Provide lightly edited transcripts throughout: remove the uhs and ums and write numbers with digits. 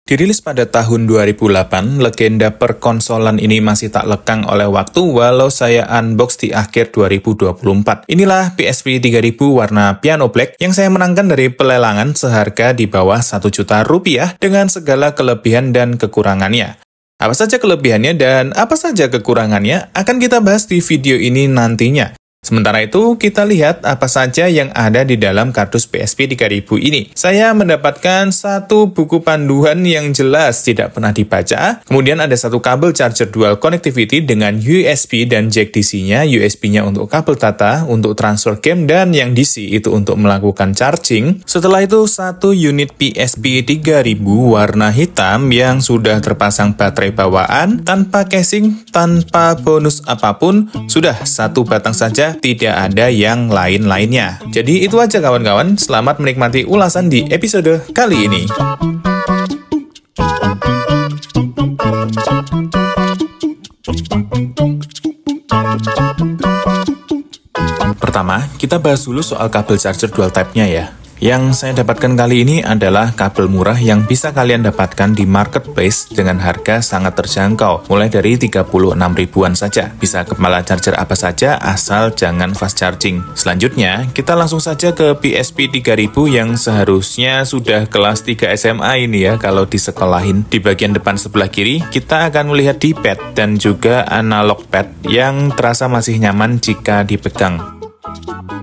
Dirilis pada tahun 2008, legenda perkonsolan ini masih tak lekang oleh waktu walau saya unbox di akhir 2024. Inilah PSP 3000 warna piano black yang saya menangkan dari pelelangan seharga di bawah 1 juta rupiah dengan segala kelebihan dan kekurangannya. Apa saja kelebihannya dan apa saja kekurangannya akan kita bahas di video ini nantinya. Sementara itu, kita lihat apa saja yang ada di dalam kardus PSP 3000 ini. Saya mendapatkan satu buku panduan yang jelas tidak pernah dibaca. Kemudian ada satu kabel charger dual connectivity dengan USB dan jack DC-nya. USB-nya untuk kabel data, untuk transfer game, dan yang DC itu untuk melakukan charging. Setelah itu, satu unit PSP 3000 warna hitam yang sudah terpasang baterai bawaan, tanpa casing, tanpa bonus apapun, sudah satu batang saja. Tidak ada yang lain-lainnya. Jadi itu aja kawan-kawan, selamat menikmati ulasan di episode kali ini. Pertama, kita bahas dulu soal kabel charger dual type-nya ya. Yang saya dapatkan kali ini adalah kabel murah yang bisa kalian dapatkan di marketplace dengan harga sangat terjangkau, mulai dari 36 ribuan saja. Bisa kepala charger apa saja asal jangan fast charging. Selanjutnya, kita langsung saja ke PSP 3000 yang seharusnya sudah kelas 3 SMA ini ya kalau disekolahin. Di bagian depan sebelah kiri, kita akan melihat D-pad dan juga analog pad yang terasa masih nyaman jika dipegang.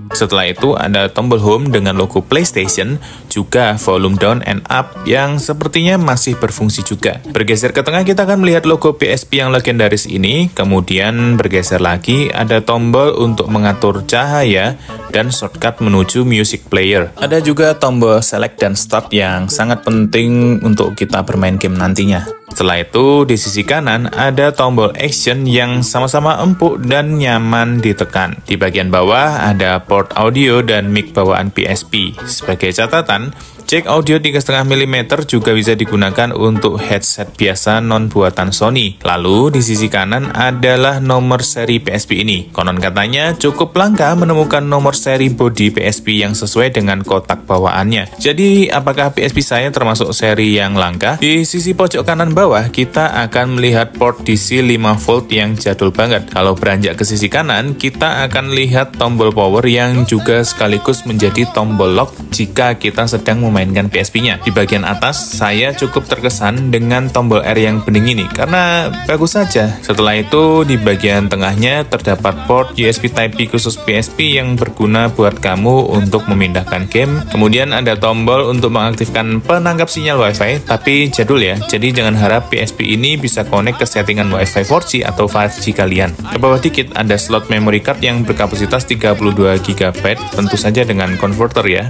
Setelah itu ada tombol home dengan logo PlayStation, juga volume down and up yang sepertinya masih berfungsi juga. Bergeser ke tengah kita akan melihat logo PSP yang legendaris ini, kemudian bergeser lagi ada tombol untuk mengatur cahaya dan shortcut menuju music player. Ada juga tombol select dan stop yang sangat penting untuk kita bermain game nantinya. Setelah itu, di sisi kanan ada tombol action yang sama-sama empuk dan nyaman ditekan. Di bagian bawah ada port audio dan mic bawaan PSP. Sebagai catatan, jack audio 3,5 mm juga bisa digunakan untuk headset biasa non buatan Sony. Lalu di sisi kanan adalah nomor seri PSP ini. Konon katanya cukup langka menemukan nomor seri body PSP yang sesuai dengan kotak bawaannya. Jadi apakah PSP saya termasuk seri yang langka? Di sisi pojok kanan bawah kita akan melihat port DC 5V yang jadul banget. Kalau beranjak ke sisi kanan kita akan lihat tombol power yang juga sekaligus menjadi tombol lock jika kita sedang memainkan PSP-nya. Di bagian atas, saya cukup terkesan dengan tombol R yang bening ini, karena bagus saja. Setelah itu, di bagian tengahnya terdapat port USB Type-B khusus PSP yang berguna buat kamu untuk memindahkan game. Kemudian ada tombol untuk mengaktifkan penangkap sinyal Wi-Fi, tapi jadul ya, jadi jangan harap PSP ini bisa connect ke settingan Wi-Fi 4G atau 5G kalian. Ke bawah dikit, ada slot memory card yang berkapasitas 32 GB, tentu saja dengan converter ya.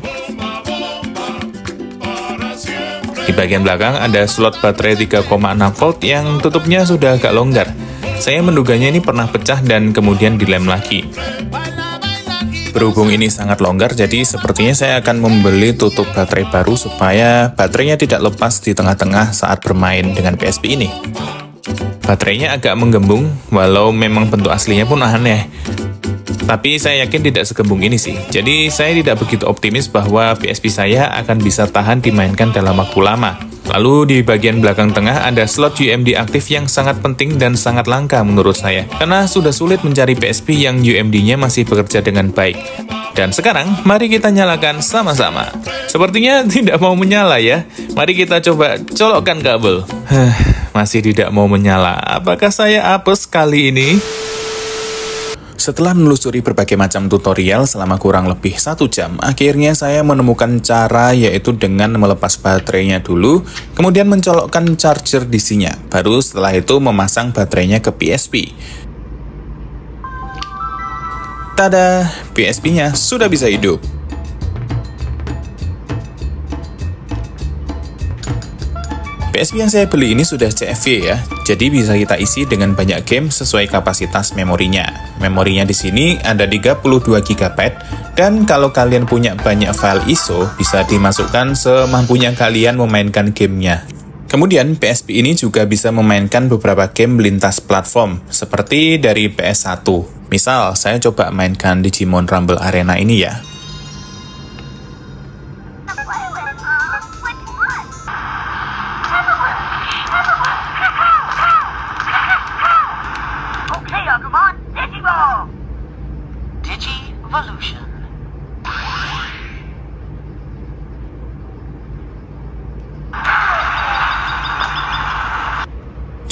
Di bagian belakang ada slot baterai 3,6 volt yang tutupnya sudah agak longgar. Saya menduganya ini pernah pecah dan kemudian dilem lagi. Berhubung ini sangat longgar, jadi sepertinya saya akan membeli tutup baterai baru supaya baterainya tidak lepas di tengah-tengah saat bermain dengan PSP ini. Baterainya agak menggembung, walau memang bentuk aslinya pun aneh. Tapi saya yakin tidak segembung ini sih. Jadi saya tidak begitu optimis bahwa PSP saya akan bisa tahan dimainkan dalam waktu lama. Lalu di bagian belakang tengah ada slot UMD aktif yang sangat penting dan sangat langka menurut saya. Karena sudah sulit mencari PSP yang UMD-nya masih bekerja dengan baik. Dan sekarang, mari kita nyalakan sama-sama. Sepertinya tidak mau menyala ya. Mari kita coba colokkan kabel. Masih tidak mau menyala. Apakah saya apes kali ini? Setelah menelusuri berbagai macam tutorial selama kurang lebih 1 jam, akhirnya saya menemukan cara yaitu dengan melepas baterainya dulu, kemudian mencolokkan charger DC-nya, baru setelah itu memasang baterainya ke PSP. Tada, PSP-nya sudah bisa hidup. PSP yang saya beli ini sudah CFV ya, jadi bisa kita isi dengan banyak game sesuai kapasitas memorinya. Memorinya di sini ada 32 GB, dan kalau kalian punya banyak file ISO, bisa dimasukkan semampunya kalian memainkan gamenya. Kemudian PSP ini juga bisa memainkan beberapa game lintas platform, seperti dari PS1. Misal, saya coba mainkan Digimon Rumble Arena ini ya.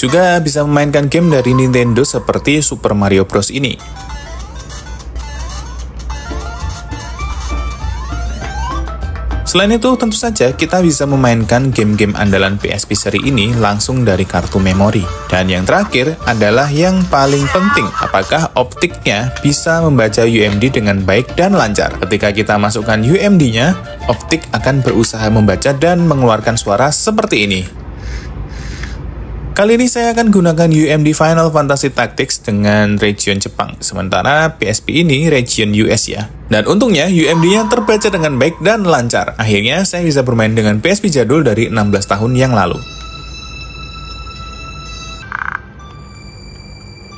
Juga bisa memainkan game dari Nintendo seperti Super Mario Bros. Ini. Selain itu, tentu saja kita bisa memainkan game-game andalan PSP seri ini langsung dari kartu memori. Dan yang terakhir adalah yang paling penting, apakah optiknya bisa membaca UMD dengan baik dan lancar. Ketika kita masukkan UMD-nya, optik akan berusaha membaca dan mengeluarkan suara seperti ini. Kali ini saya akan gunakan UMD Final Fantasy Tactics dengan region Jepang, sementara PSP ini region US ya. Dan untungnya UMD-nya terbaca dengan baik dan lancar. Akhirnya saya bisa bermain dengan PSP jadul dari 16 tahun yang lalu.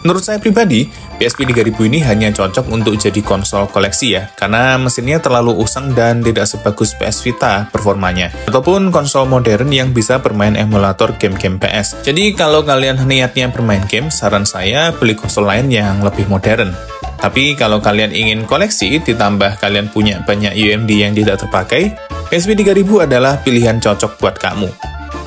Menurut saya pribadi, PSP 3000 ini hanya cocok untuk jadi konsol koleksi ya, karena mesinnya terlalu usang dan tidak sebagus PS Vita performanya, ataupun konsol modern yang bisa bermain emulator game-game PS. Jadi kalau kalian niatnya bermain game, saran saya beli konsol lain yang lebih modern. Tapi kalau kalian ingin koleksi, ditambah kalian punya banyak UMD yang tidak terpakai, PSP 3000 adalah pilihan cocok buat kamu.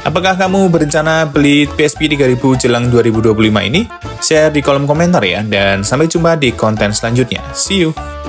Apakah kamu berencana beli PSP 3000 jelang 2025 ini? Share di kolom komentar ya, dan sampai jumpa di konten selanjutnya. See you!